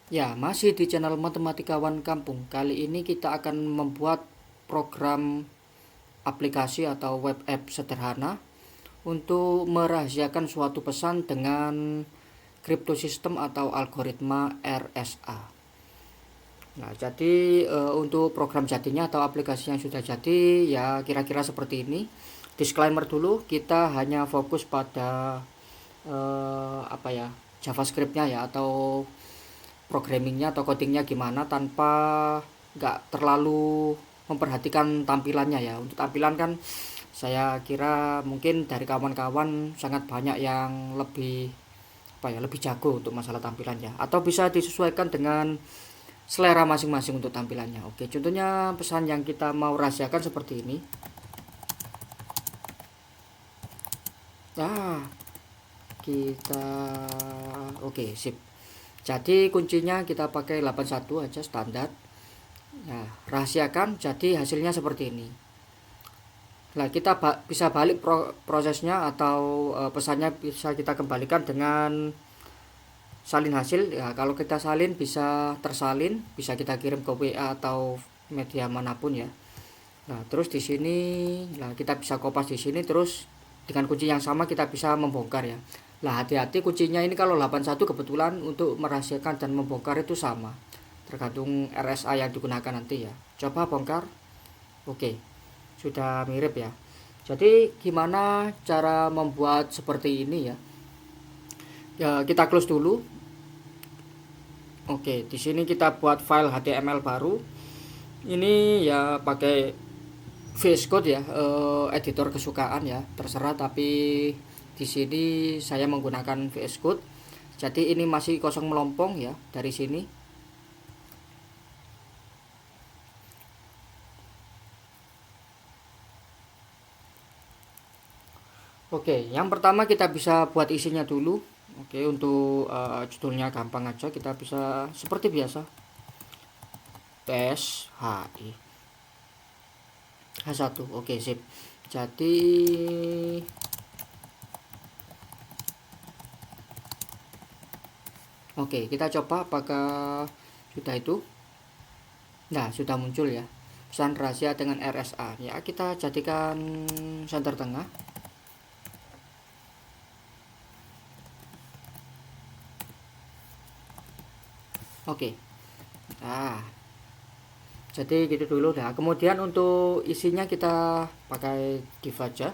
Ya, masih di channel Matematikawan Kampung. Kali ini kita akan membuat program aplikasi atau web app sederhana untuk merahasiakan suatu pesan dengan cryptosystem atau algoritma RSA. Nah, jadi untuk program jadinya atau aplikasi yang sudah jadi ya kira-kira seperti ini. Disclaimer dulu, kita hanya fokus pada apa ya, JavaScript-nya ya, atau programmingnya atau codingnya gimana, tanpa nggak terlalu memperhatikan tampilannya ya. Untuk tampilan kan saya kira mungkin dari kawan-kawan sangat banyak yang lebih apa ya, lebih jago untuk masalah tampilannya, atau bisa disesuaikan dengan selera masing-masing untuk tampilannya. Oke, contohnya pesan yang kita mau rahasiakan seperti ini. Nah, kita oke, sip. Jadi kuncinya kita pakai 81 aja standar. Nah, rahasiakan, jadi hasilnya seperti ini. Nah, kita bisa balik prosesnya atau pesannya bisa kita kembalikan dengan salin hasil. Ya, kalau kita salin bisa tersalin, bisa kita kirim ke WA atau media manapun ya. Nah, terus di sini, nah kita bisa kopas di sini, terus dengan kunci yang sama kita bisa membongkar ya. Lah, hati-hati, kuncinya ini kalau 81 kebetulan untuk merahasiakan dan membongkar itu sama. Tergantung RSA yang digunakan nanti ya. Coba bongkar. Oke, sudah mirip ya. Jadi gimana cara membuat seperti ini ya? Ya, kita close dulu. Oke, di sini kita buat file HTML baru. Ini ya pakai VS Code ya, editor kesukaan ya, terserah, tapi di sini saya menggunakan VS Code. Jadi ini masih kosong melompong ya dari sini. Oke, yang pertama kita bisa buat isinya dulu. Oke, untuk judulnya gampang aja, kita bisa seperti biasa. Tes HI H1. Oke, sip. Jadi oke, kita coba apakah sudah itu. Nah, sudah muncul ya. Pesan rahasia dengan RSA. Ya, kita jadikan center tengah. Oke. Nah, jadi gitu dulu dah. Kemudian untuk isinya kita pakai div aja.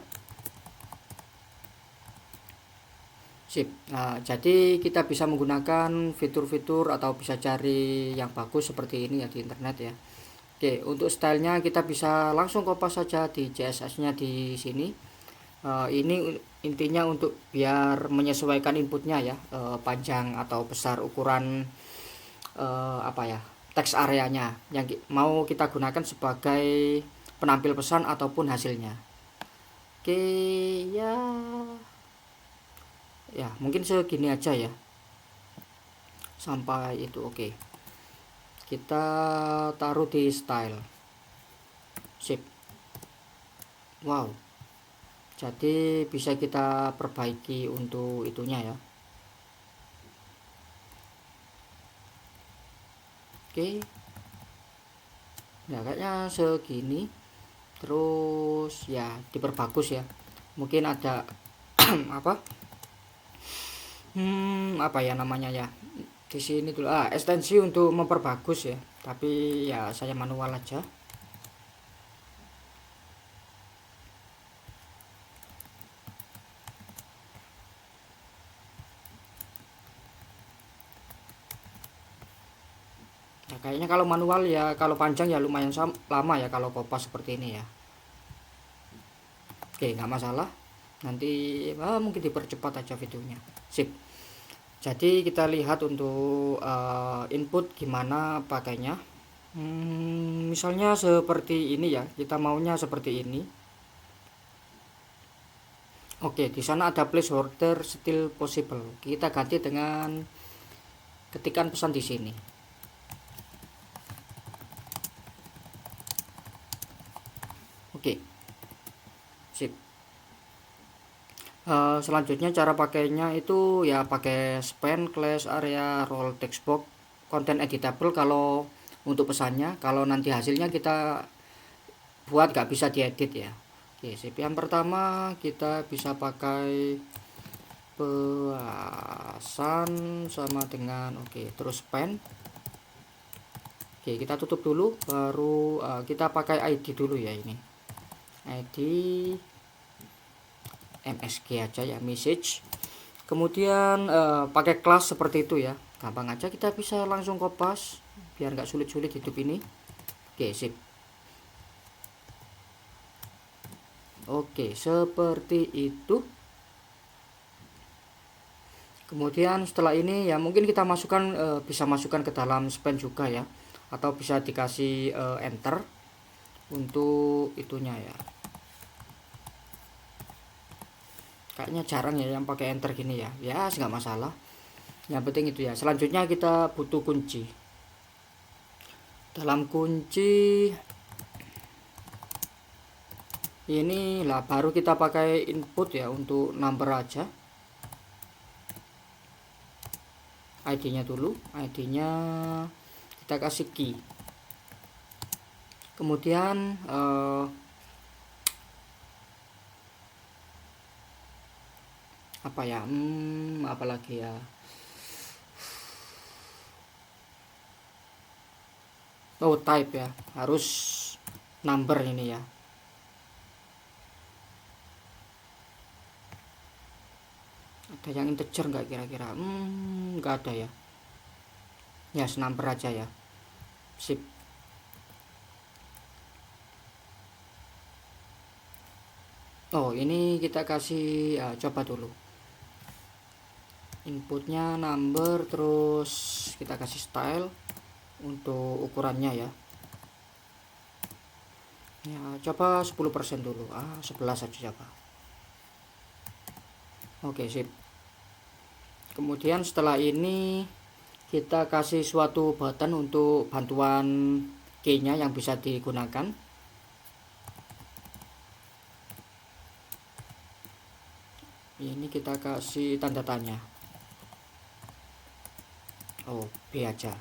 Sip. Nah, jadi kita bisa menggunakan fitur-fitur atau bisa cari yang bagus seperti ini ya di internet ya. Oke, untuk stylenya kita bisa langsung kopas saja di CSS-nya di sini. Ini intinya untuk biar menyesuaikan inputnya ya, panjang atau besar ukuran apa ya, teks areanya yang mau kita gunakan sebagai penampil pesan ataupun hasilnya. Oke, ya ya mungkin segini aja ya sampai itu. Oke, kita taruh di style. Sip. Wow, jadi bisa kita perbaiki untuk itunya ya. Oke, ya kayaknya segini. Terus ya diperbagus ya, mungkin ada apa apa ya namanya ya, di sini dulu ekstensi untuk memperbagus ya, tapi ya saya manual aja. Ya, kayaknya kalau manual ya, kalau panjang ya lumayan lama ya kalau kopas seperti ini ya. Oke, nggak masalah, nanti mungkin dipercepat aja videonya. Sip. Jadi kita lihat untuk input gimana pakainya. Misalnya seperti ini ya, kita maunya seperti ini. Oke, di sana ada placeholder still possible. Kita ganti dengan ketikan pesan di sini. Oke, sip. Selanjutnya cara pakainya itu ya pakai span, class, area, role, text box, konten editable kalau untuk pesannya. Kalau nanti hasilnya kita buat nggak bisa diedit ya. Oke, sip. Yang pertama kita bisa pakai pesan sama dengan terus pen. Oke, kita tutup dulu, baru kita pakai ID dulu ya. Ini ID MSG aja ya, message. Kemudian pakai kelas seperti itu ya, gampang aja, kita bisa langsung kopas biar nggak sulit-sulit hidup ini. Oke, sip. Oke, seperti itu. Kemudian setelah ini ya mungkin kita masukkan, bisa masukkan ke dalam span juga ya, atau bisa dikasih enter untuk itunya ya. Kayaknya jarang ya yang pakai enter gini ya. Ya nggak masalah, yang penting itu ya. Selanjutnya kita butuh kunci. Dalam kunci ini lah baru kita pakai input ya, untuk number aja. ID-nya dulu, ID-nya kita kasih key. Kemudian apa ya, apalagi ya, type ya, harus number ini ya. Ada yang integer nggak kira-kira? Nggak ada ya. Ya number aja ya. Sip. Ini kita kasih coba dulu. Inputnya number, terus kita kasih style untuk ukurannya ya. Ya coba 10% dulu. 11 aja coba. Oke, sip. Kemudian setelah ini kita kasih suatu button untuk bantuan key-nya yang bisa digunakan. Ini kita kasih tanda tanya. B aja.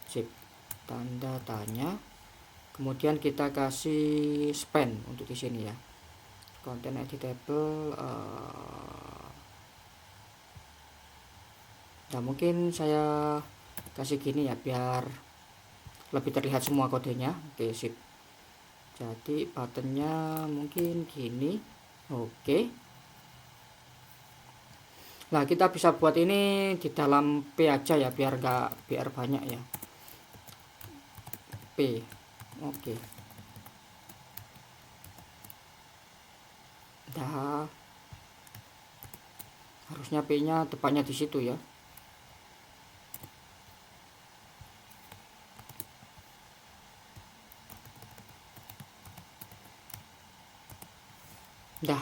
Sip. Tanda tanya. Kemudian kita kasih span untuk di sini ya. Content editable. Nah, mungkin saya kasih gini ya biar lebih terlihat semua kodenya. Oke, sip. Jadi buttonnya mungkin gini. Oke. Nah, kita bisa buat ini di dalam P aja ya, biar banyak ya. P. Oke. Dah. Harusnya P-nya tepatnya di situ ya. Dah.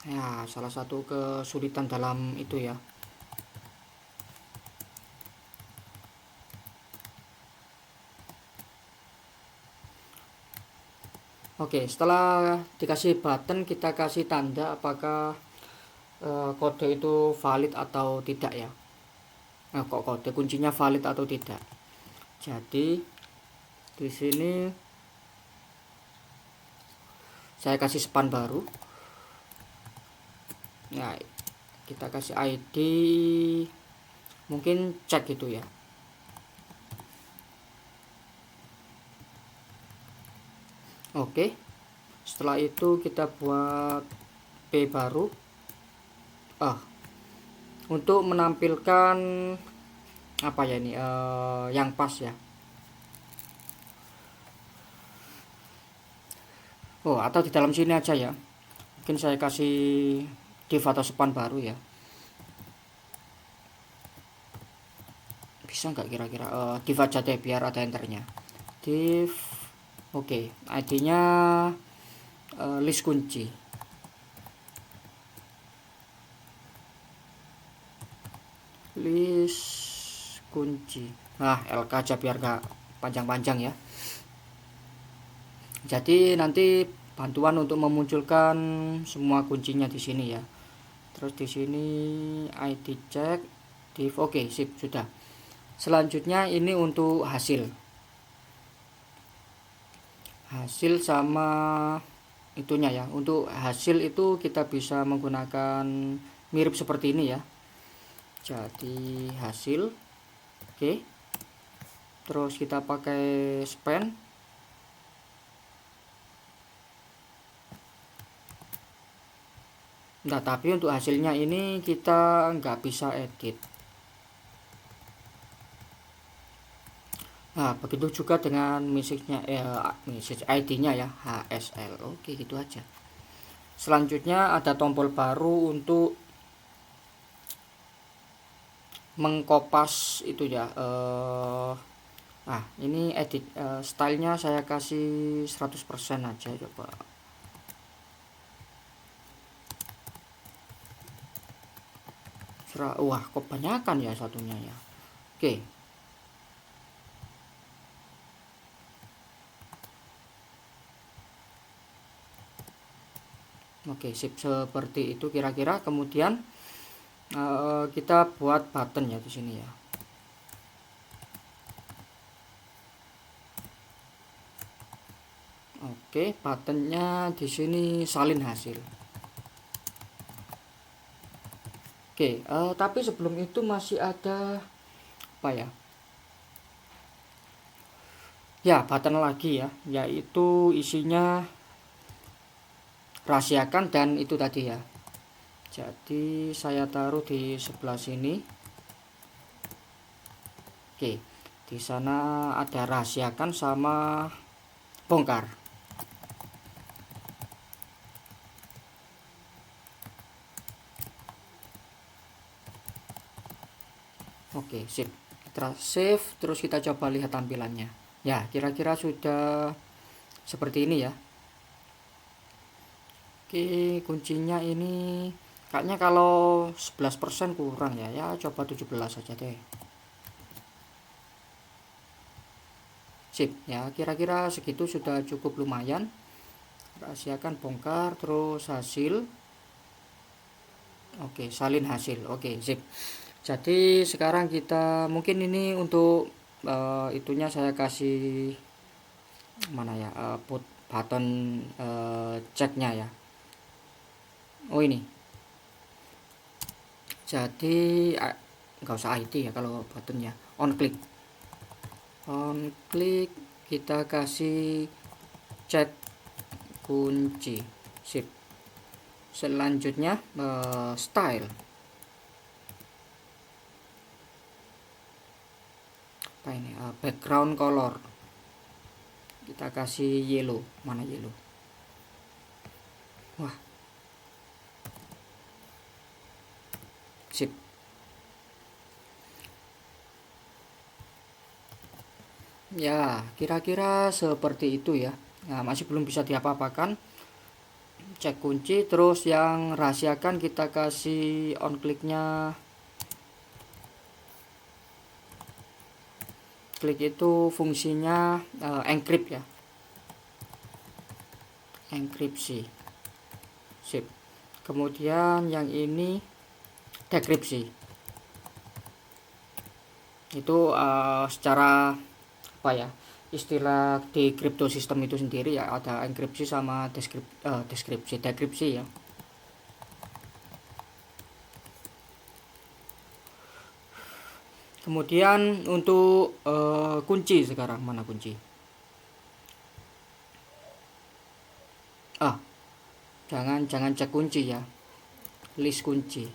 Ya, salah satu kesulitan dalam itu ya. Oke, setelah dikasih button, kita kasih tanda apakah kode itu valid atau tidak ya. Kok kode kuncinya valid atau tidak. Jadi di sini saya kasih span baru. Ya, kita kasih ID mungkin cek gitu ya. Oke. Setelah itu kita buat P baru. Untuk menampilkan apa ya ini, yang pas ya. Atau di dalam sini aja ya. Mungkin saya kasih div atau span baru ya. Bisa nggak kira-kira? Div aja deh biar ada enternya. Div. Oke, ID-nya list kunci. List kunci. LK aja biar nggak panjang-panjang ya. Jadi nanti bantuan untuk memunculkan semua kuncinya di sini ya. Terus di sini ID check. div. Oke, sip, sudah. Selanjutnya ini untuk hasil sama itunya ya. Untuk hasil itu kita bisa menggunakan mirip seperti ini ya. Jadi hasil, oke, terus kita pakai span. Nah, tapi untuk hasilnya ini kita nggak bisa edit. Nah, begitu juga dengan message-nya, message ID-nya ya, HSL. Oke, gitu aja. Selanjutnya ada tombol baru untuk mengkopas itu ya. Ini edit stylenya saya kasih 100% aja, coba. Wah, kebanyakan ya satunya ya. Oke. Oke, sip, seperti itu kira-kira. Kemudian kita buat button ya di sini ya. Oke, buttonnya di sini salin hasil. Oke, tapi sebelum itu masih ada apa ya? Ya, button lagi ya, yaitu isinya rahasiakan dan itu tadi ya. Jadi saya taruh di sebelah sini. Oke, di sana ada rahasiakan sama bongkar. Oke, sip. Kita save, terus kita coba lihat tampilannya. Ya, kira-kira sudah seperti ini ya. Oke, kuncinya ini kayaknya kalau 11% kurang ya. Ya, coba 17 saja deh. Sip, ya kira-kira segitu sudah cukup lumayan. Rahasiakan, bongkar, terus hasil. Oke, salin hasil. Oke, sip. Jadi sekarang kita mungkin ini untuk itunya saya kasih mana ya, put button ceknya ya. Oh ini. Jadi nggak usah ID ya kalau buttonnya. On click kita kasih cek kunci. Sip. Selanjutnya style. Apa ini? Background color. Kita kasih yellow. Mana yellow? Wah. Sip. Ya, kira-kira seperti itu ya. Nah, masih belum bisa diapa-apakan. Cek kunci, terus yang rahasiakan kita kasih on clicknya. Klik itu fungsinya encrypt ya. Enkripsi. Sip. Kemudian yang ini dekripsi. Itu secara apa ya, istilah di crypto system itu sendiri ya, ada enkripsi sama dekripsi ya. Kemudian untuk kunci sekarang, mana kunci? Jangan cek kunci ya, list kunci.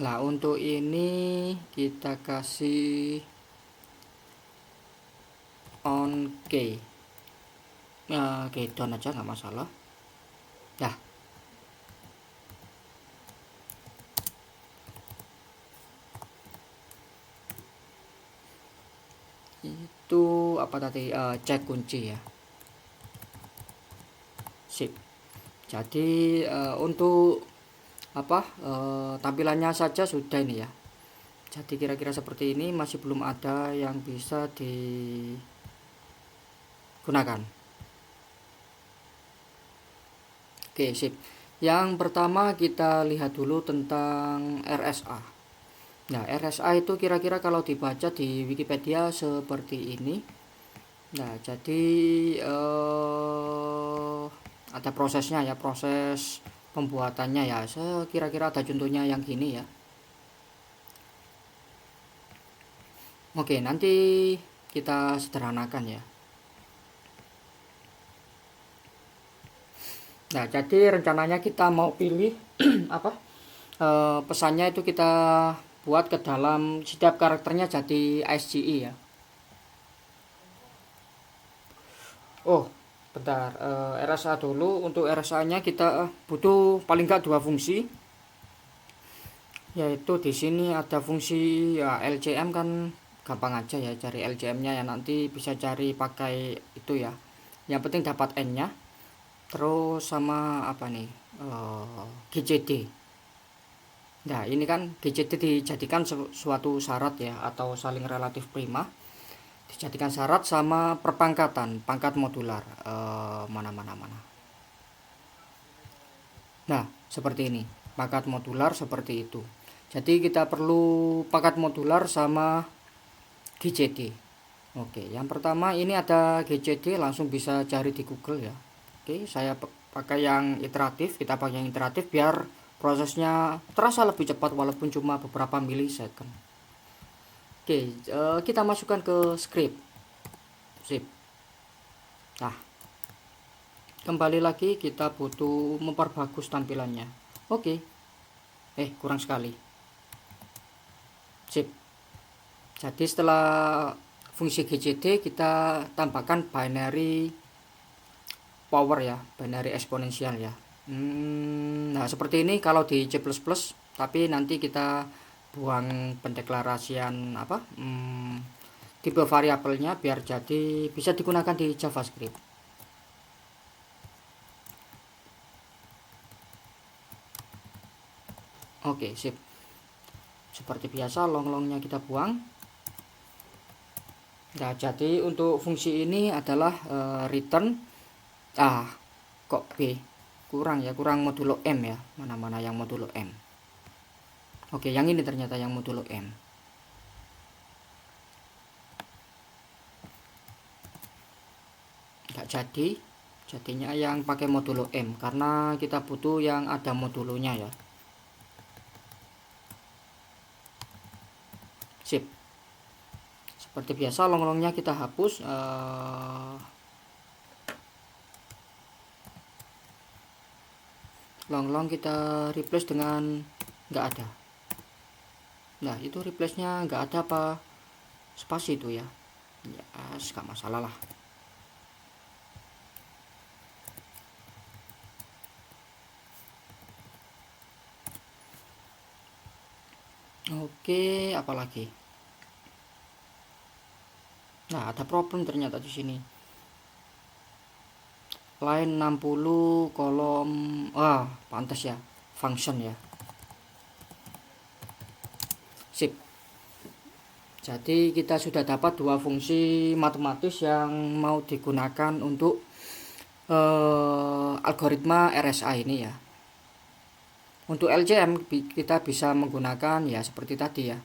Lah untuk ini kita kasih on key. Key down aja nggak masalah. Ya. Itu apa tadi, cek kunci ya. Sip. Jadi untuk tampilannya saja sudah ini ya. Jadi kira-kira seperti ini, masih belum ada yang bisa digunakan. Oke, sip. Yang pertama kita lihat dulu tentang RSA. Nah, RSA itu kira-kira kalau dibaca di Wikipedia seperti ini. Nah, jadi ada prosesnya ya, proses pembuatannya ya. Kira-kira ada contohnya yang gini ya. Oke, nanti kita sederhanakan ya. Nah, jadi rencananya kita mau pilih apa? Pesannya itu kita buat ke dalam setiap karakternya jadi ASCII ya. Oh, bentar. RSA dulu. Untuk RSA-nya kita butuh paling nggak dua fungsi. Yaitu di sini ada fungsi ya, LCM kan gampang aja ya cari LCM-nya ya, nanti bisa cari pakai itu ya. Yang penting dapat N-nya. Terus sama apa nih? GCD. Nah, ini kan GCD dijadikan suatu syarat ya, atau saling relatif prima. Dijadikan syarat sama perpangkatan, pangkat modular. Mana. Nah, seperti ini. Pangkat modular seperti itu. Jadi kita perlu pangkat modular sama GCD. Oke, yang pertama ini ada GCD, langsung bisa cari di Google ya. Oke, saya pakai yang iteratif. Kita pakai yang iteratif biar prosesnya terasa lebih cepat walaupun cuma beberapa milisecond. Oke, kita masukkan ke script. Sip. Nah, kembali lagi kita butuh memperbagus tampilannya. Oke. Kurang sekali. Sip. Jadi setelah fungsi GCD kita tambahkan binary power ya, binary eksponensial ya. Nah, seperti ini kalau di C++, tapi nanti kita buang pendeklarasian apa? Tipe variabelnya biar jadi bisa digunakan di JavaScript. Oke, sip. Seperti biasa long-longnya kita buang. Nah, jadi untuk fungsi ini adalah return kok B kurang ya, kurang modulo M ya. Mana yang modulo M. Oke, yang ini ternyata yang modulo M. Nggak jadi, jadinya yang pakai modulo M karena kita butuh yang ada modulonya ya. Sip. Seperti biasa long-longnya kita hapus. Long kita replace dengan nggak ada. Nah, itu replace nya nggak ada apa spasi itu ya. Ya, nggak masalah lah. Oke, apalagi? Nah, ada problem ternyata di sini. Line 60 kolom pantas ya, function ya. Sip. Jadi kita sudah dapat dua fungsi matematis yang mau digunakan untuk algoritma RSA ini ya. Untuk LCM kita bisa menggunakan ya seperti tadi ya.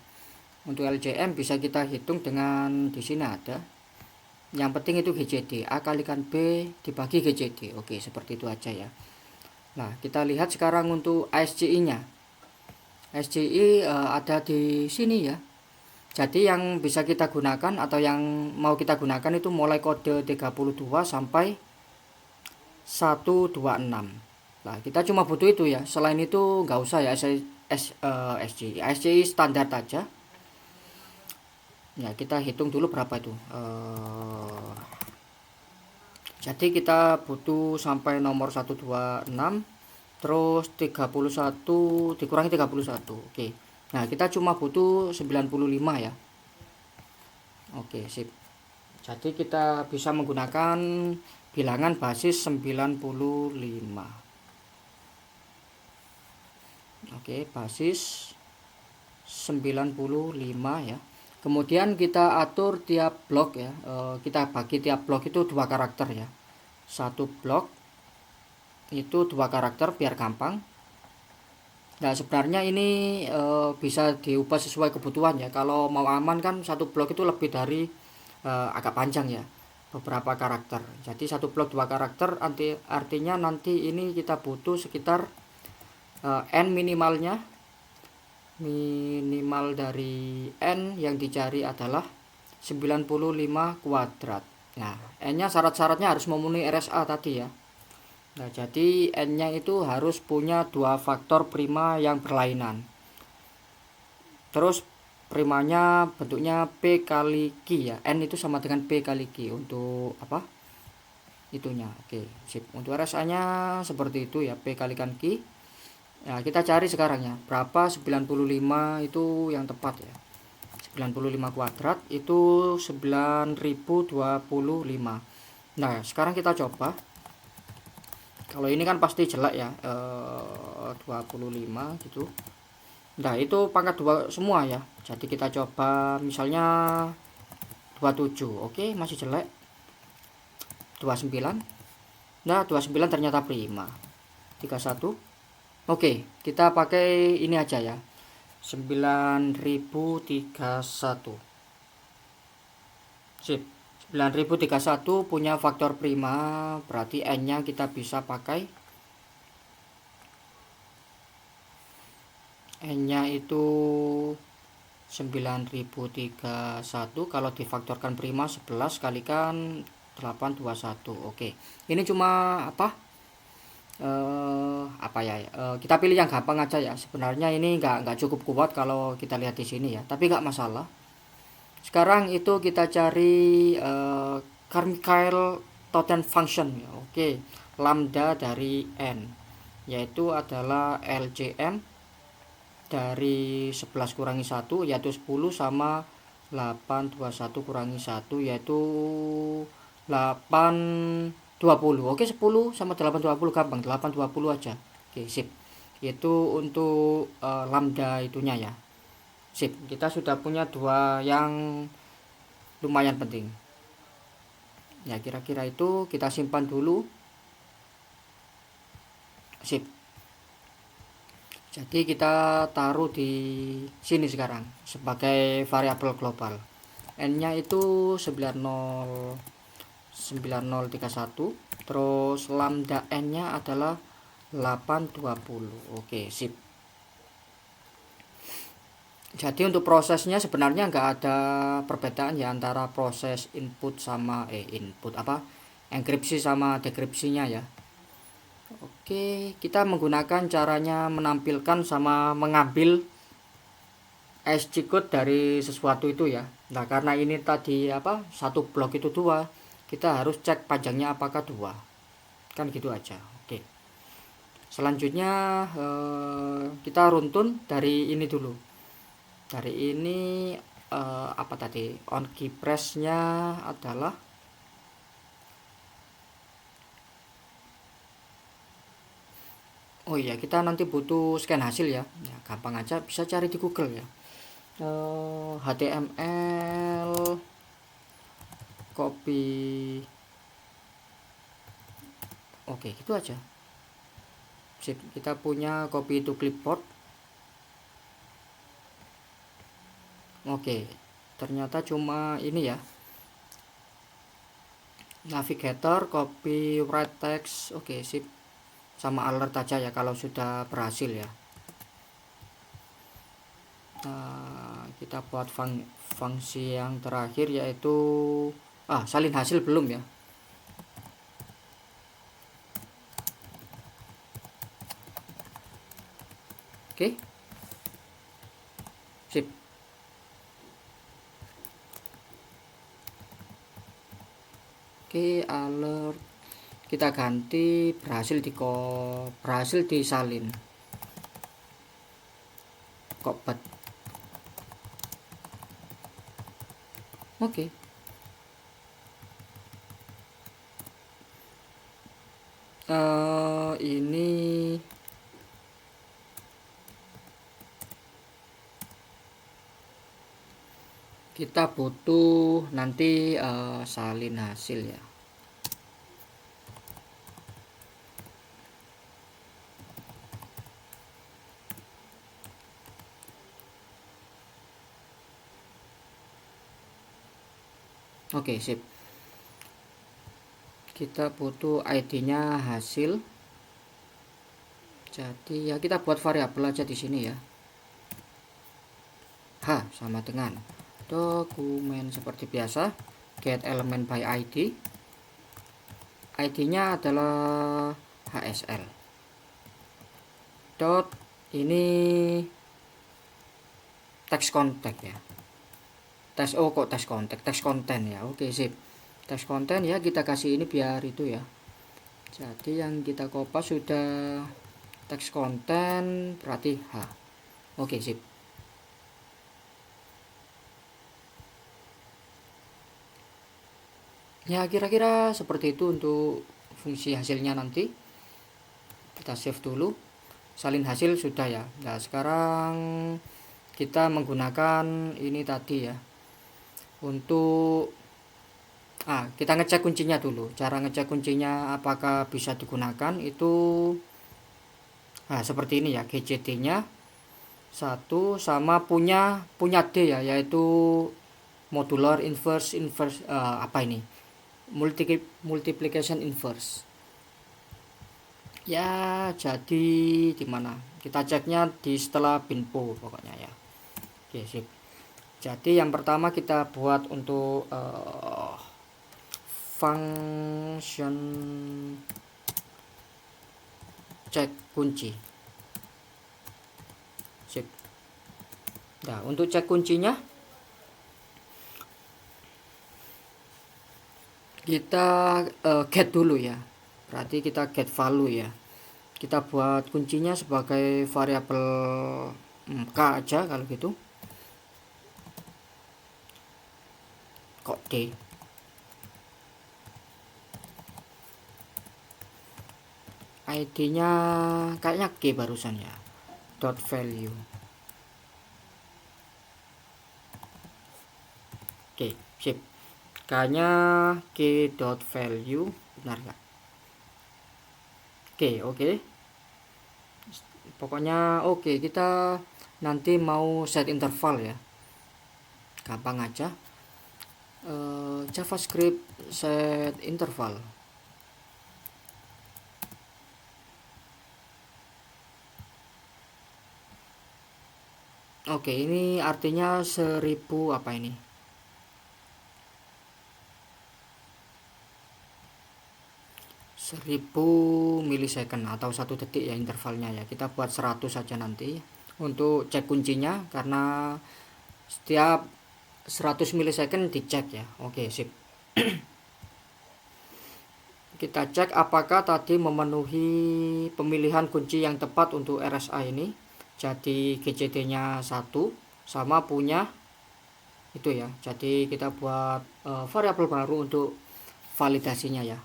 Untuk LCM bisa kita hitung dengan di sini ada. Yang penting itu GCD, A kalikan B dibagi GCD. Oke, seperti itu aja ya. Nah, kita lihat sekarang untuk ASCII-nya. ASCII ada di sini ya. Jadi yang bisa kita gunakan atau yang mau kita gunakan itu mulai kode 32 sampai 126. Nah, kita cuma butuh itu ya. Selain itu nggak usah ya SCI. SCI standar aja. Ya, kita hitung dulu berapa itu. Jadi kita butuh sampai nomor 126, terus 31 dikurangi 31. Oke. Nah, kita cuma butuh 95 ya. Oke, sip. Jadi kita bisa menggunakan bilangan basis 95. Oke, basis 95 ya. Kemudian kita atur tiap blok ya. Kita bagi tiap blok itu dua karakter ya. Satu blok itu 2 karakter biar gampang. Nah, sebenarnya ini bisa diubah sesuai kebutuhan ya. Kalau mau aman kan satu blok itu lebih dari agak panjang ya, beberapa karakter. Jadi satu blok 2 karakter, artinya nanti ini kita butuh sekitar n minimalnya. Minimal dari n yang dicari adalah 95 kuadrat. Nah, n-nya syarat-syaratnya harus memenuhi RSA tadi ya. Nah, jadi n-nya itu harus punya 2 faktor prima yang berlainan. Terus primanya bentuknya P kali Q ya. N itu sama dengan P kali Q untuk apa? Itunya. Oke, sip. Untuk RSA-nya seperti itu ya, P kalikan Q. Nah, kita cari sekarang ya, berapa 95 itu yang tepat ya. 95 kuadrat itu 9025. Nah, sekarang kita coba. Kalau ini kan pasti jelek ya, 25 gitu. Nah, itu pangkat 2 semua ya. Jadi kita coba misalnya 27. Oke, masih jelek. 29. Nah, 29 ternyata prima. 31. Oke, kita pakai ini aja ya. 9031. Sip. 9031 punya faktor prima, berarti n-nya kita bisa pakai n-nya itu 9031. Kalau difaktorkan prima 11 kalikan 821. Oke, ini cuma apa ya, kita pilih yang gampang aja ya. Sebenarnya ini nggak cukup kuat kalau kita lihat di sini ya, tapi nggak masalah. Sekarang itu kita cari Carmichael totem function ya. Oke, lambda dari n yaitu adalah LCM dari 11 kurangi 1 yaitu 10 sama 821 kurangi 1 yaitu 820. Oke, 10 sama 820 gampang, 820 aja. Oke, sip. Itu untuk lambda itunya ya. Sip, kita sudah punya 2 yang lumayan penting. Ya, kira-kira itu kita simpan dulu. Sip. Jadi kita taruh di sini sekarang sebagai variabel global. N-nya itu 9031. Terus lambda N-nya adalah 820. Oke, sip. Jadi untuk prosesnya sebenarnya nggak ada perbedaan ya antara proses input sama enkripsi sama dekripsinya ya. Oke, kita menggunakan caranya menampilkan sama mengambil SC code dari sesuatu itu ya. Nah, karena ini tadi satu blok itu 2, kita harus cek panjangnya apakah 2. Kan gitu aja. Oke. Selanjutnya kita runtun dari ini dulu. Dari ini on key press-nya adalah oh iya, kita nanti butuh scan hasil ya. Ya, gampang aja, bisa cari di Google ya. HTML copy. Oke, gitu aja. Sip, kita punya copy to clipboard. Oke, ternyata cuma ini ya. Navigator, copy, write text. Oke, sip. Sama alert aja ya kalau sudah berhasil ya. Kita buat fungsi yang terakhir yaitu salin hasil belum ya. Oke. Sip. Oke, alert kita ganti berhasil disalin. Kokbet. Oke. Ini kita butuh nanti salin hasil ya. Oke, sip. Kita butuh ID-nya hasil. Jadi ya kita buat variabel aja di sini ya. H sama dengan dokumen seperti biasa, get element by ID. ID-nya adalah HSL. Dot ini text content ya. Text content ya. Oke, sip. Text content ya, kita kasih ini biar itu ya. Jadi yang kita kopas sudah text content, berarti H. Oke, sip. Ya, kira-kira seperti itu untuk fungsi hasilnya nanti. Kita save dulu. Salin hasil sudah ya. Nah, sekarang kita menggunakan ini tadi ya. Untuk kita ngecek kuncinya dulu. Cara ngecek kuncinya apakah bisa digunakan itu seperti ini ya. GCD-nya 1 sama punya D ya, yaitu modular inverse apa ini? Multiplication inverse. Ya, jadi di mana? Kita ceknya di setelah binpo pokoknya ya. Oke, sip. Jadi yang pertama kita buat untuk function cek kunci. Sip. Nah, untuk cek kuncinya kita get dulu ya. Berarti kita get value ya. Kita buat kuncinya sebagai variabel K aja kalau gitu. Kok D? ID-nya kayaknya G barusan ya. Dot value. Oke, sip. Kayaknya G dot value benar nggak? Oke. Pokoknya oke, kita nanti mau set interval ya. Gampang aja. JavaScript set interval. Oke, ini artinya 1000 apa ini? 1000 milisecond atau 1 detik ya intervalnya ya. Kita buat 100 saja nanti untuk cek kuncinya, karena setiap 100 milisecond dicek ya. Oke, sip. Kita cek apakah tadi memenuhi pemilihan kunci yang tepat untuk RSA ini. Jadi GCD-nya 1 sama punya itu ya. Jadi kita buat variabel baru untuk validasinya ya.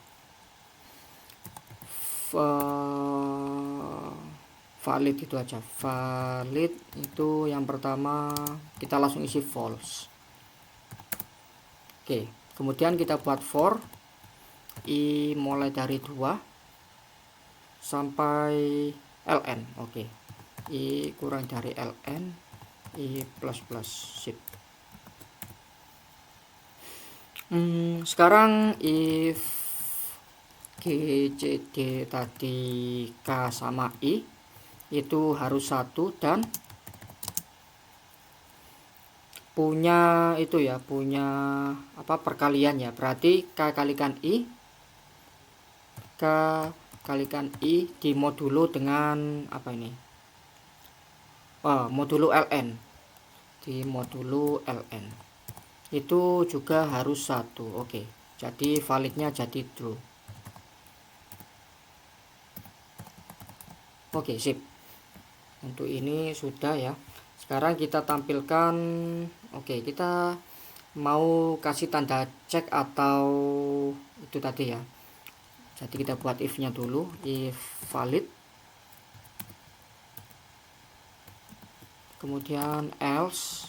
Valid itu aja. Valid itu yang pertama kita langsung isi false. Oke, kemudian kita buat for i mulai dari 2 sampai ln. Oke, i kurang dari ln, i plus plus. Sip. Sekarang if GCD tadi K sama I itu harus 1 dan punya itu ya, punya apa, perkalian ya. Berarti K kalikan I, K kalikan I di modulo dengan apa ini, modulo ln, di modulo ln itu juga harus 1. Oke, jadi validnya jadi true. Oke, sip. Untuk ini sudah ya. Sekarang kita tampilkan. Oke, kita mau kasih tanda cek atau itu tadi ya. Jadi kita buat if nya dulu, if valid, kemudian else.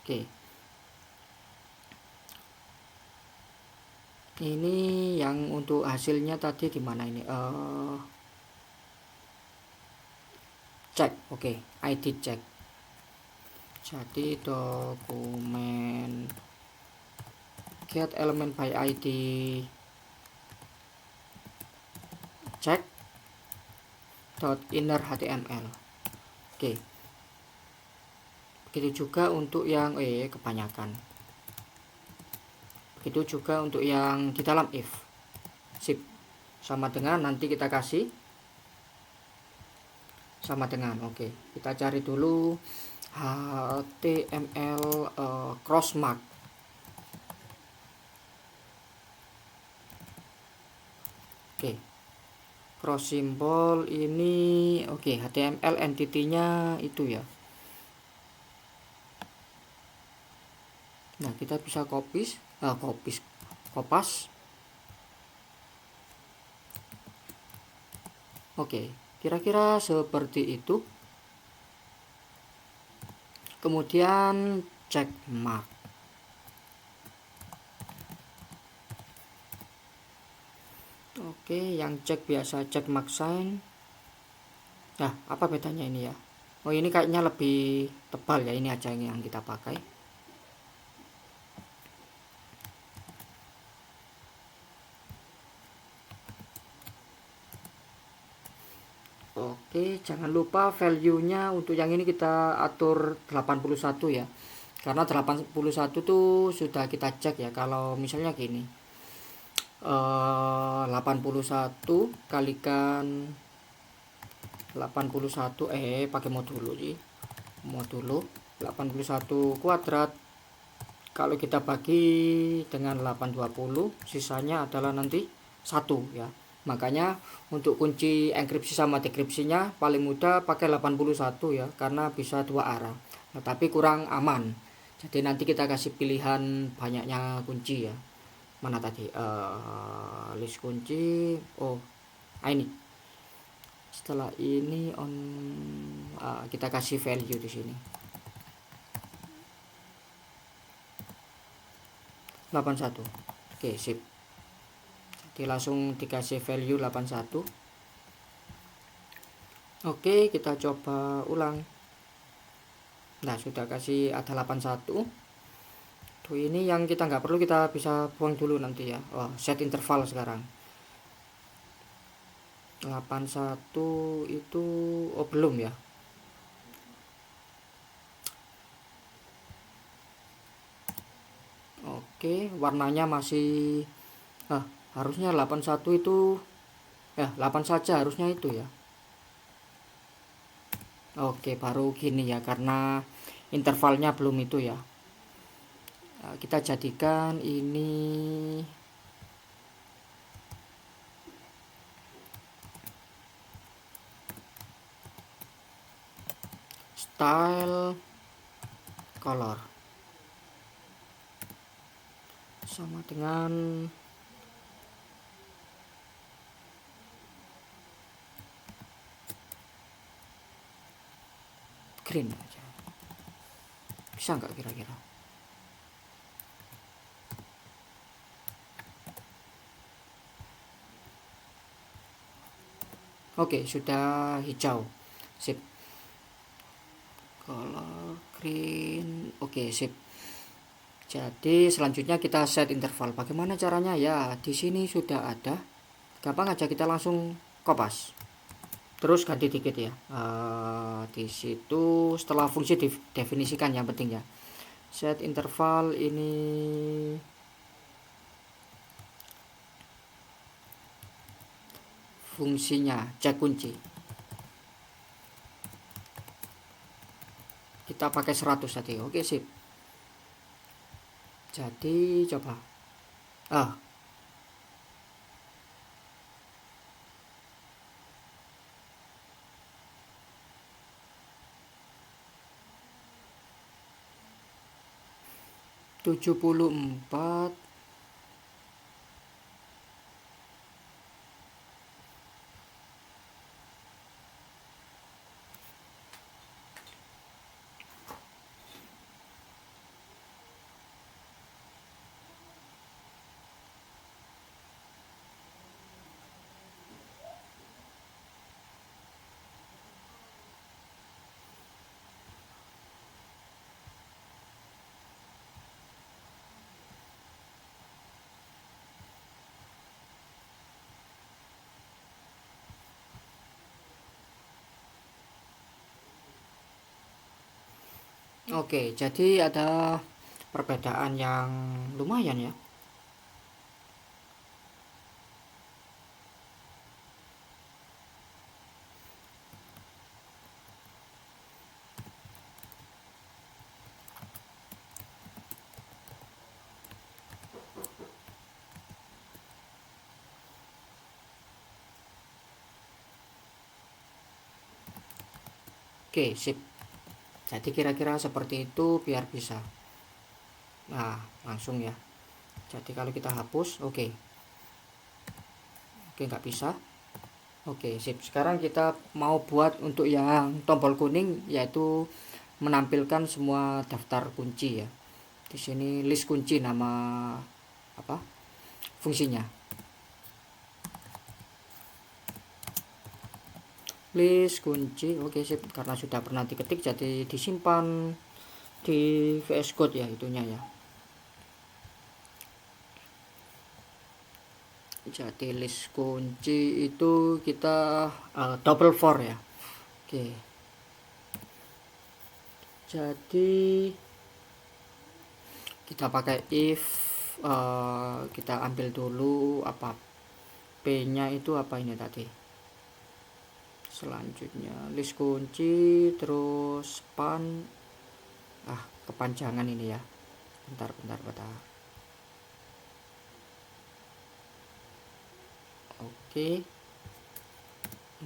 Oke, ini yang untuk hasilnya tadi di mana ini, cek. Oke, ID cek. Jadi dokumen get element by id check dot inner html. Oke, begitu juga untuk yang kebanyakan. Begitu juga untuk yang di dalam if. Sip. Sama dengan nanti kita kasih sama dengan. Oke, kita cari dulu html cross mark. Oke, cross symbol ini html entity-nya itu ya. Nah, kita bisa kopas. Oke, kira-kira seperti itu. Kemudian check mark. Oke, yang cek biasa check mark sign. Nah, apa bedanya ini ya? Oh, ini kayaknya lebih tebal ya. Ini aja yang kita pakai. Oke, jangan lupa value-nya untuk yang ini kita atur 81 ya. Karena 81 tuh sudah kita cek ya. Kalau misalnya gini. 81 kalikan 81 pakai modulo sih. Modulo 81 kuadrat. Kalau kita bagi dengan 820, sisanya adalah nanti 1 ya. Makanya untuk kunci enkripsi sama dekripsinya paling mudah pakai 81 ya, karena bisa dua arah. Nah, tapi kurang aman. Jadi nanti kita kasih pilihan banyaknya kunci ya. Mana tadi? List kunci. Ini. Setelah ini kita kasih value di sini. 81. Oke, sip. Jadi langsung dikasih value 81. Oke, kita coba ulang. Nah, sudah kasih ada 81. Tuh, ini yang kita nggak perlu kita bisa buang dulu nanti ya. Set interval sekarang. 81 itu belum ya. Oke, warnanya masih harusnya 81 itu 8 saja harusnya itu ya. Oke, baru gini ya, karena intervalnya belum itu ya. Kita jadikan ini style color sama dengan green aja. Bisa nggak kira-kira? Oke, sudah hijau. Sip. Color green. Oke, sip. Jadi selanjutnya kita set interval. Bagaimana caranya? Ya, di sini sudah ada. Gampang aja, kita langsung kopas. Terus ganti dikit ya. Di situ setelah fungsi definisikan yang penting ya. Set interval ini fungsinya cek kunci. Kita pakai 100 tadi. Oke, sip. Jadi coba. 74. Oke, jadi ada perbedaan yang lumayan ya. Oke, sip. Jadi kira-kira seperti itu biar bisa. Nah, langsung ya. Jadi kalau kita hapus, oke. Oke, nggak bisa. Oke, sip. Sekarang kita mau buat untuk yang tombol kuning, yaitu menampilkan semua daftar kunci ya. Di sini list kunci nama apa? Fungsinya. List kunci. Oke, sip. Karena sudah pernah diketik jadi disimpan di VS Code ya itunya ya. Jadi list kunci itu kita double for ya. Oke. Jadi kita pakai if kita ambil dulu apa p-nya itu apa ini tadi. Selanjutnya list kunci terus span kepanjangan ini ya. Bentar. Oke.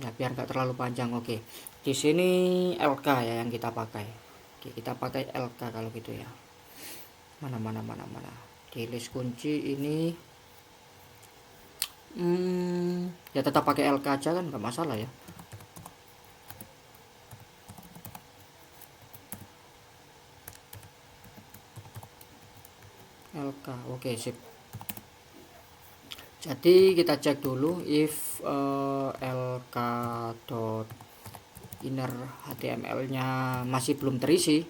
Ya biar nggak terlalu panjang. Oke. Di sini LK ya yang kita pakai. Oke, kita pakai LK kalau gitu ya. Mana. Di list kunci ini ya tetap pakai LK aja kan nggak masalah ya. LK. Oke, sip. Jadi kita cek dulu if lk dot inner html-nya masih belum terisi.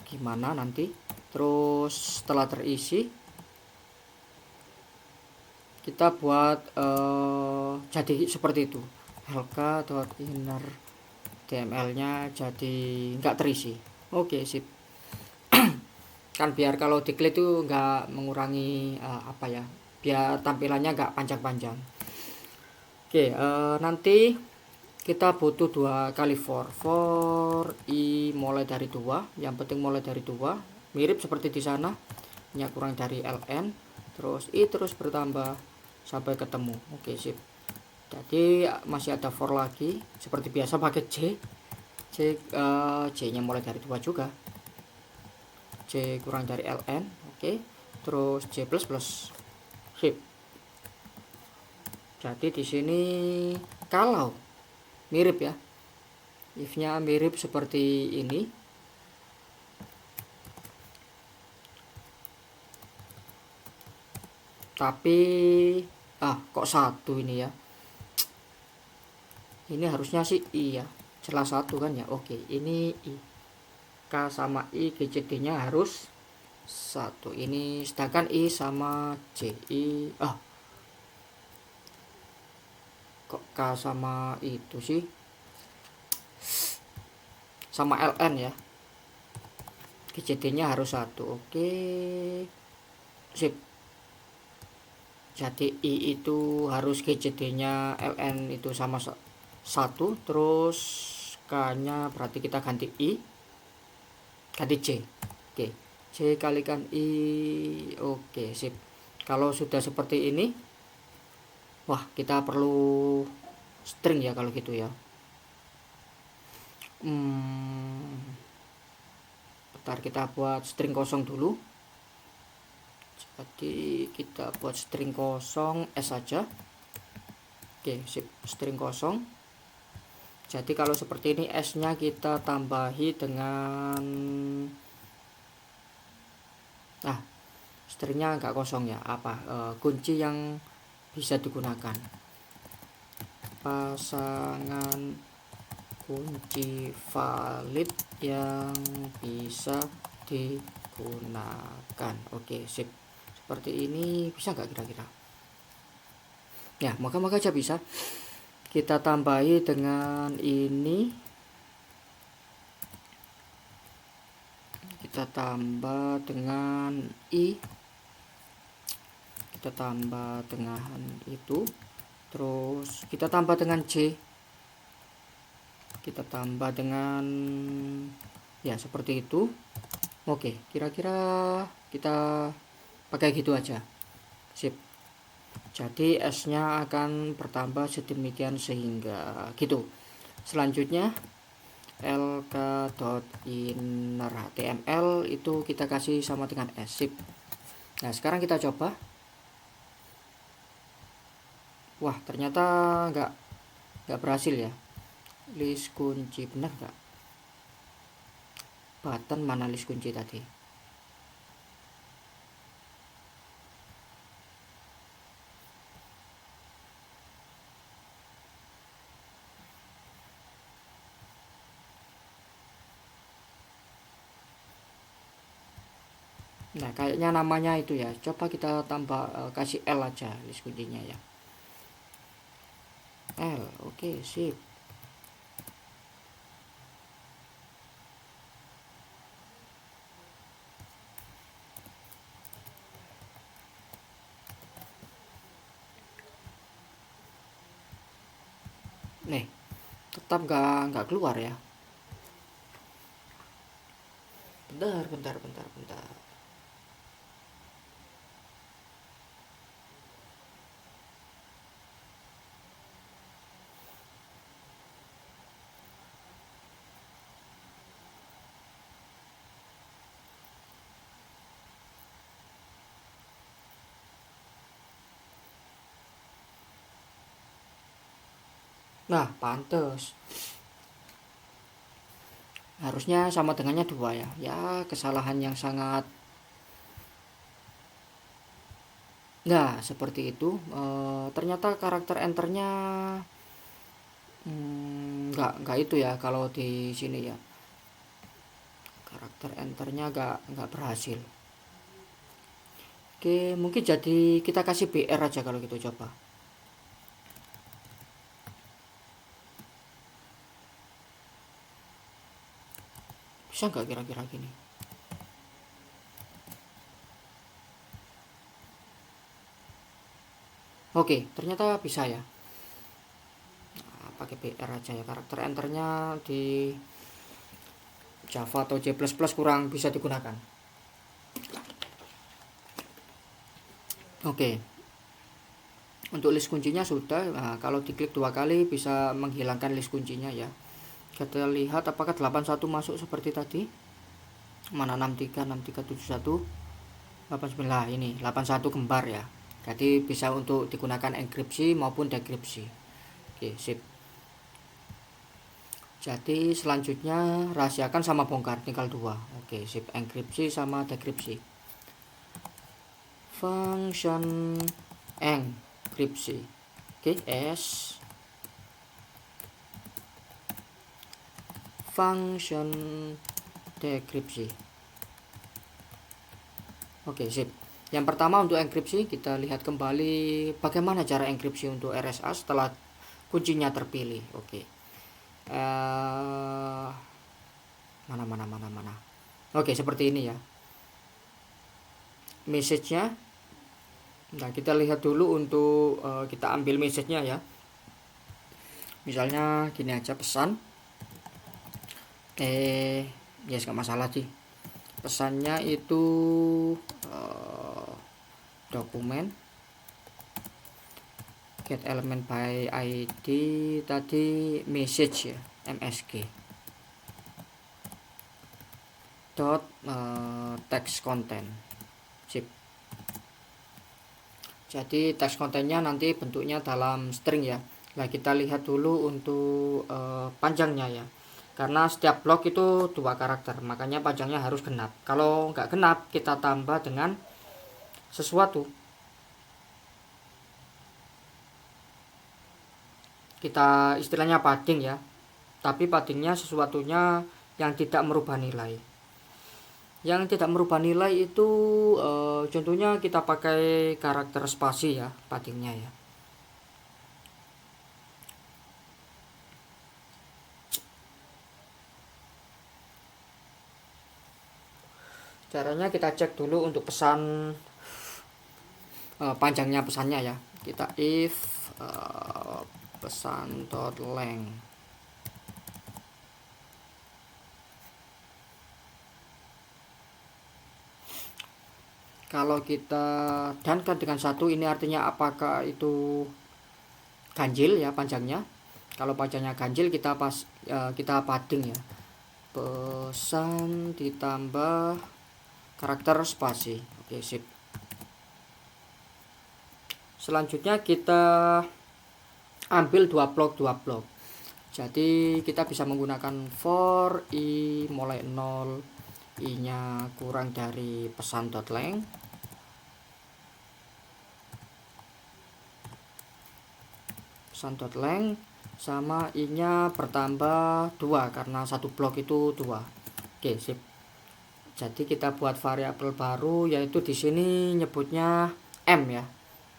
Gimana nanti? Terus setelah terisi kita buat jadi seperti itu. lk dot inner html-nya jadi nggak terisi. Oke, sip. Kan biar kalau diklik itu nggak mengurangi apa ya, biar tampilannya nggak panjang-panjang. Oke, nanti kita butuh 2 kali for i mulai dari 2, yang penting mulai dari 2, mirip seperti di sana, nya kurang dari ln, terus i terus bertambah sampai ketemu. Oke, sip. Jadi masih ada for lagi seperti biasa pakai c nya mulai dari 2 juga, C kurang dari ln. Oke, terus C++. Sip. Jadi di sini kalau mirip ya, if-nya mirip seperti ini, tapi kok satu ini ya, ini harusnya sih i ya, salah satu kan ya. Oke, ini i, K sama I GCD nya harus 1. Ini sedangkan I sama J, kok K sama itu sih, sama LN ya, GCD nya harus 1. Oke, sip. Jadi I itu harus GCD nya LN itu sama 1, terus K nya berarti kita ganti I, ganti C. Oke, C kalikan I. Oke, sip. Kalau sudah seperti ini, wah kita perlu string ya kalau gitu ya. Bentar, kita buat string kosong dulu. Jadi kita buat string kosong S saja. Oke, sip. String kosong. Jadi kalau seperti ini S nya kita tambahi dengan stringnya nggak kosong ya, kunci yang bisa digunakan, pasangan kunci valid yang bisa digunakan. Oke, sip. Seperti ini bisa nggak kira-kira ya? Moga-moga aja bisa. Kita tambahi dengan ini kita tambah dengan I, kita tambah dengan itu, terus kita tambah dengan J, kita tambah dengan ya seperti itu. Oke, kira-kira kita pakai gitu aja. Sip. Jadi S-nya akan bertambah sedemikian sehingga gitu. Selanjutnya lk.inner.html itu kita kasih sama dengan S. Sip. Nah, sekarang kita coba. Wah, ternyata nggak berhasil ya. List kunci benar nggak? Button mana list kunci tadi? Nah, kayaknya namanya itu ya. Coba kita tambah kasih L aja list kuncinya ya. L, oke, sip. Nih, tetap nggak keluar ya. Bentar. Nah, pantes. Harusnya sama dengannya 2 ya. Ya, kesalahan yang sangat. Nah, seperti itu. Ternyata karakter enternya nggak itu ya kalau di sini ya. Karakter enternya nggak berhasil. Oke, mungkin jadi kita kasih BR aja kalau gitu, coba. Bisa nggak kira-kira gini? Oke, ternyata bisa ya. Nah, pakai BR aja ya. Karakter enternya di Java atau C++ kurang bisa digunakan. Oke, untuk list kuncinya sudah. Nah, kalau diklik 2 kali bisa menghilangkan list kuncinya ya. Kita lihat apakah 81 masuk seperti tadi. Mana 63, 6371, 89. Nah, ini 81 kembar ya. Jadi bisa untuk digunakan enkripsi maupun dekripsi. Oke, sip. Jadi selanjutnya rahasiakan sama bongkar, tinggal 2. Oke, sip. Enkripsi sama dekripsi. Function enkripsi. Oke, S function dekripsi. Oke, sip. Yang pertama untuk enkripsi, kita lihat kembali bagaimana cara enkripsi untuk RSA setelah kuncinya terpilih. Oke. Mana. Oke, seperti ini ya. Message-nya. Nah, kita lihat dulu untuk kita ambil message-nya ya. Misalnya gini aja, pesan. Yes, nggak masalah sih. Pesannya itu dokumen get element by ID tadi message ya, msg dot text content. Sip. Jadi text contentnya nanti bentuknya dalam string ya. Nah, kita lihat dulu untuk panjangnya ya. Karena setiap blok itu 2 karakter, makanya panjangnya harus genap. Kalau nggak genap, kita tambah dengan sesuatu. Kita istilahnya padding ya. Tapi paddingnya sesuatunya yang tidak merubah nilai. Yang tidak merubah nilai itu contohnya kita pakai karakter spasi ya, paddingnya ya. Caranya kita cek dulu untuk pesan panjangnya pesannya ya. Kita if pesan.length. Kalau kita dankan dengan 1, ini artinya apakah itu ganjil ya panjangnya. Kalau panjangnya ganjil kita padding ya. Pesan ditambah karakter spasi. Oke, sip. Selanjutnya kita ambil 2 blok. Jadi kita bisa menggunakan for i mulai 0, i nya kurang dari pesan.length, sama i nya bertambah 2 karena satu blok itu 2. Oke, sip. Jadi kita buat variabel baru, yaitu di sini nyebutnya m ya.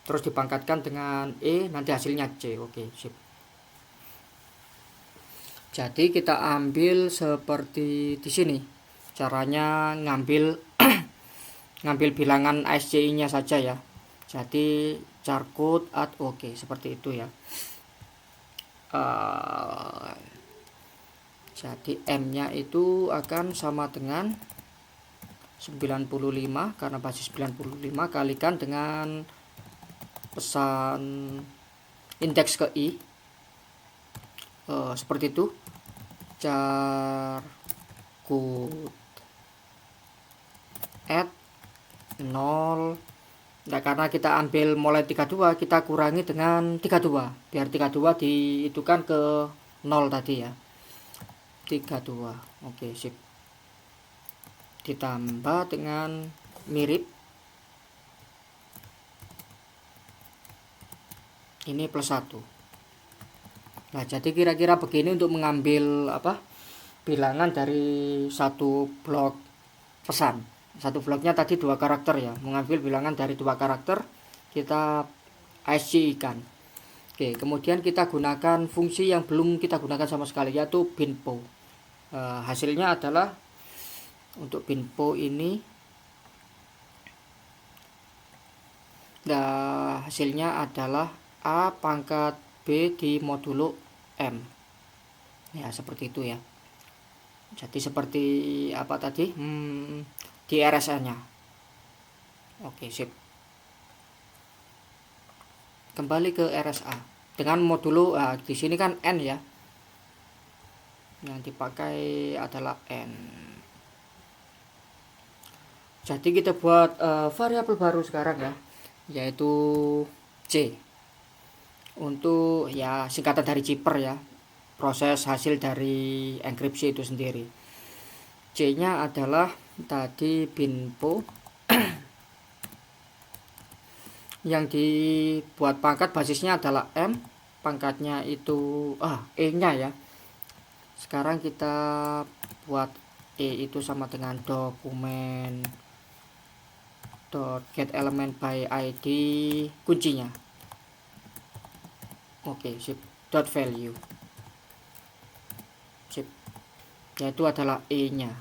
Terus dipangkatkan dengan e, nanti hasilnya c. Oke, sip. Jadi kita ambil seperti di sini. Caranya ngambil ngambil bilangan SCI-nya saja ya. Jadi charcode add oke, seperti itu ya. Jadi m-nya itu akan sama dengan 95 karena basis 95 kalikan dengan pesan indeks ke i. Seperti itu. Charcode add 0. Nah, karena kita ambil mulai 32, kita kurangi dengan 32 biar 32 dihitungkan ke 0 tadi ya. 32. Oke, sip. Ditambah dengan mirip. Ini plus 1. Nah, jadi kira-kira begini untuk mengambil bilangan dari satu blok pesan. Satu bloknya tadi 2 karakter ya. Mengambil bilangan dari 2 karakter, kita SCI-kan. Oke, kemudian kita gunakan fungsi yang belum kita gunakan sama sekali, yaitu binpo. Hasilnya adalah untuk binpo ini. Nah, hasilnya adalah A pangkat B di modulo M. Ya, seperti itu ya. Jadi seperti apa tadi? Di RSA-nya. Oke, sip. Kembali ke RSA. Dengan modulo di sini kan N ya. Yang dipakai adalah N. Jadi kita buat variabel baru sekarang ya, yaitu C. Untuk ya singkatan dari zipper ya, proses hasil dari enkripsi itu sendiri. C nya adalah tadi binpo yang dibuat pangkat basisnya adalah M, pangkatnya itu E nya ya. Sekarang kita buat E itu sama dengan dokumen get element by id kuncinya. Oke, sip. .value. Sip. Yaitu adalah E-nya.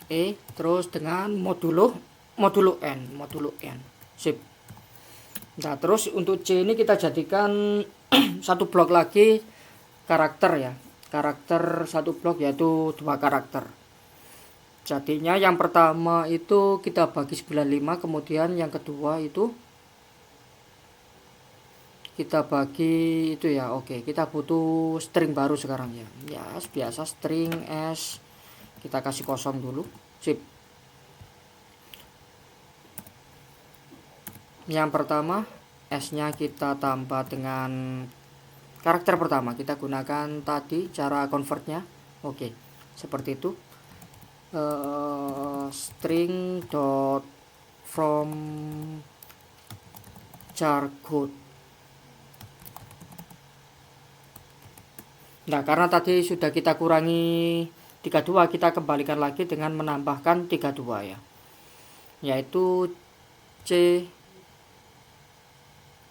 E terus dengan modulo N. Sip. Nah, terus untuk C ini kita jadikan satu blok lagi karakter ya. Karakter satu blok yaitu 2 karakter. Jadinya yang pertama itu kita bagi 95, kemudian yang kedua itu kita bagi itu ya. Oke, kita butuh string baru sekarang ya. Ya, biasa string s kita kasih kosong dulu. Sip. Yang pertama s-nya kita tambah dengan karakter pertama. Kita gunakan tadi cara convertnya. Oke, seperti itu. String dot from charcode. Nah, karena tadi sudah kita kurangi 32, kita kembalikan lagi dengan menambahkan 32 ya. Yaitu C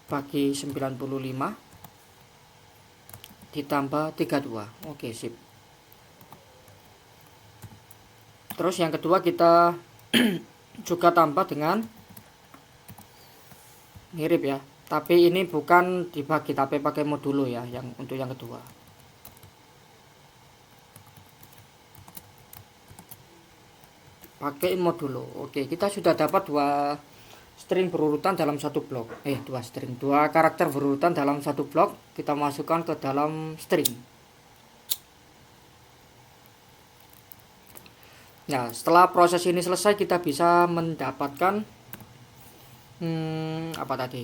bagi 95 ditambah 32. Oke, sip. Terus yang kedua kita juga tambah dengan mirip ya, tapi ini bukan dibagi tapi pakai modulo ya, yang untuk yang kedua. Pakai modulo. Oke, kita sudah dapat dua string berurutan dalam satu blok. Dua karakter berurutan dalam satu blok. Kita masukkan ke dalam string. Nah, setelah proses ini selesai, kita bisa mendapatkan apa tadi?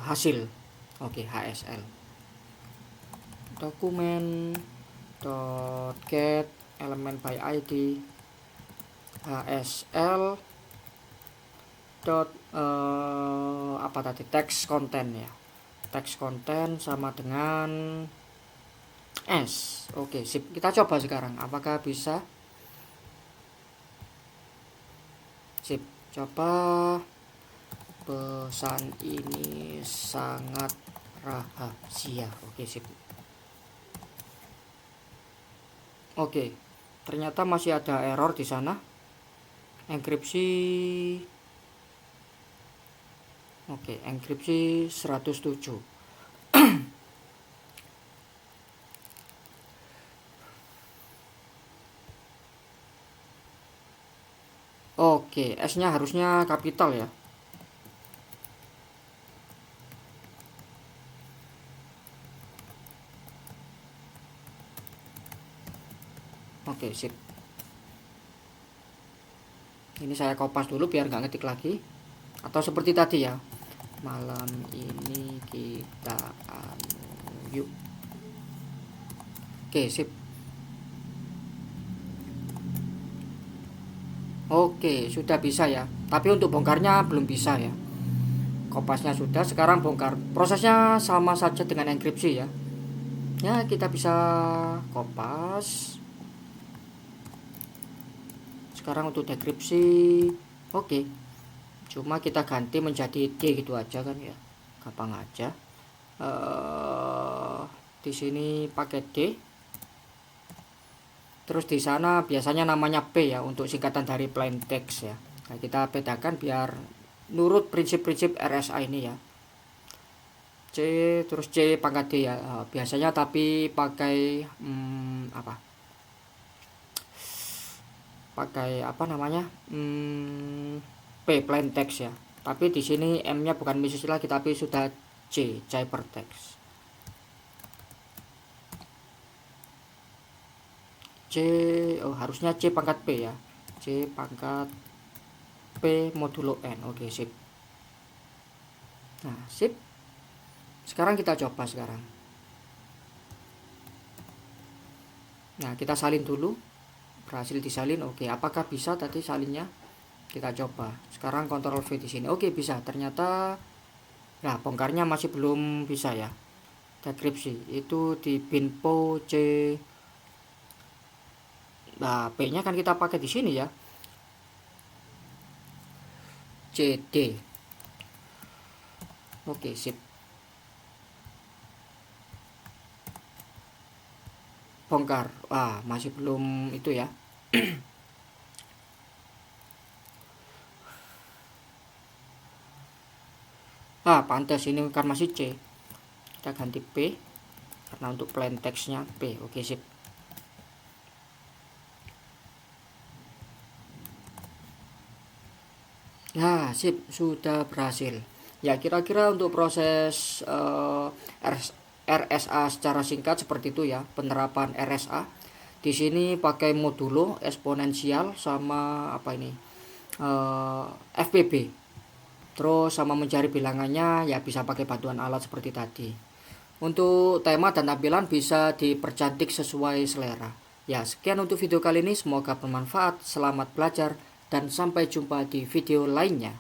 Hasil. Oke, HSL. Dokumen .get element by id HSL apa tadi, text content ya, text content sama dengan S. Oke, sip. Kita coba sekarang apakah bisa. Sip, coba. Pesan ini sangat rahasia. Oke, sip. Oke, ternyata masih ada error di sana. Enkripsi. Oke, enkripsi 107. Oke, S-nya harusnya kapital ya. Oke, sip. Ini saya kopas dulu biar nggak ngetik lagi. Atau seperti tadi ya, malam ini kita yuk. Oke, sip. Oke, sudah bisa ya. Tapi untuk bongkarnya belum bisa ya. Kopasnya sudah, sekarang bongkar. Prosesnya sama saja dengan enkripsi ya. Ya, kita bisa kopas. Sekarang untuk dekripsi, oke. Cuma kita ganti menjadi D gitu aja kan ya, gampang aja. Di sini pakai D. Terus di sana biasanya namanya P ya, untuk singkatan dari plain text ya. Nah, kita bedakan biar nurut prinsip-prinsip RSA ini ya. C terus C pangkat D ya, biasanya tapi pakai apa namanya, P plain text ya. Tapi di sini M-nya bukan misis lagi tapi sudah C hypertext. C harusnya C pangkat P ya. C pangkat P modulo N. Oke, sip. Nah, sip. Sekarang kita coba sekarang. Nah, kita salin dulu. Berhasil disalin. Oke, apakah bisa tadi salinnya? Kita coba. Sekarang Ctrl V di sini. Oke, bisa. Ternyata nah, bongkarnya masih belum bisa ya. Dekripsi itu di binpo C. Nah, P-nya kan kita pakai di sini ya. CD. Oke, sip. Bongkar. Masih belum itu ya. Pantas ini kan masih C. Kita ganti P karena untuk plain text-nya P. Oke, sip. Nah, sip, sudah berhasil. Ya, kira-kira untuk proses RSA secara singkat seperti itu ya, penerapan RSA. Di sini pakai modulo eksponensial sama apa ini? FPB. Terus sama mencari bilangannya ya bisa pakai bantuan alat seperti tadi. Untuk tema dan tampilan bisa dipercantik sesuai selera. Ya, sekian untuk video kali ini, semoga bermanfaat. Selamat belajar dan sampai jumpa di video lainnya.